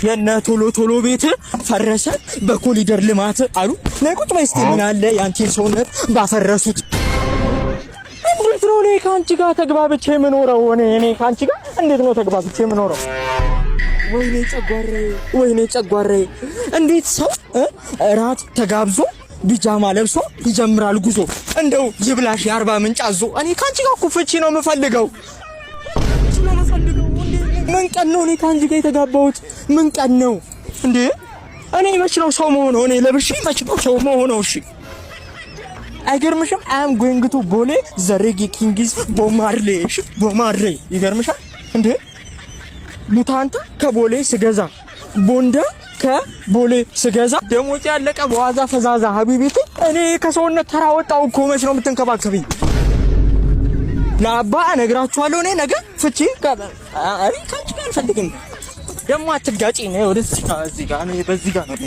የነ ቶሎ ቤት ፈረሰ በኮሊደር ልማት አሉ። ነቁጭ በስቲ ምን አለ ያንቺን ሰውነት ባፈረሱት። እንዴት ነው እኔ ካንቺ ጋር ተግባብቼ የምኖረው? እኔ ካንቺ ጋር እንዴት ነው ተግባብቼ የምኖረው? ወይኔ ጨጓራዬ እንዴት ሰው እራት ተጋብዞ ቢጃማ ለብሶ ይጀምራል ጉዞ። እንደው ይብላሽ የአርባ ምንጭ አዞ። እኔ ካንቺ ጋር እኮ ፍቺ ነው የምፈልገው። ምን ቀን ነው እኔ ካንቺ ጋር የተጋባሁት? ምን ቀን ነው እንዴ? እኔ መች ነው ሰው መሆነው? እኔ ለብሼ መች ነው ሰው መሆነው? እሺ አይገርምሽም? አም ጎይንግ ቱ ቦሌ ዘሬጊ ኪንግስ ቦማርሌ። እሺ ቦማርሌ ይገርምሻል እንዴ? ሙታንታ ከቦሌ ስገዛ ቦንዳ ከቦሌ ስገዛ ደሞዝ ያለቀ በዋዛ ፈዛዛ ሀቢቢቲ። እኔ ከሰውነት ተራ ወጣው እኮ። መች ነው የምትንከባከብኝ? ለአባ እነግራችኋለሁ። እኔ ነገ ፍቺ አሪ ካንቺ ጋር አልፈልግም። ደግሞ አትጋጪ ነው ወደዚህ ጋር እዚህ ጋር ነው በዚህ ጋር ነው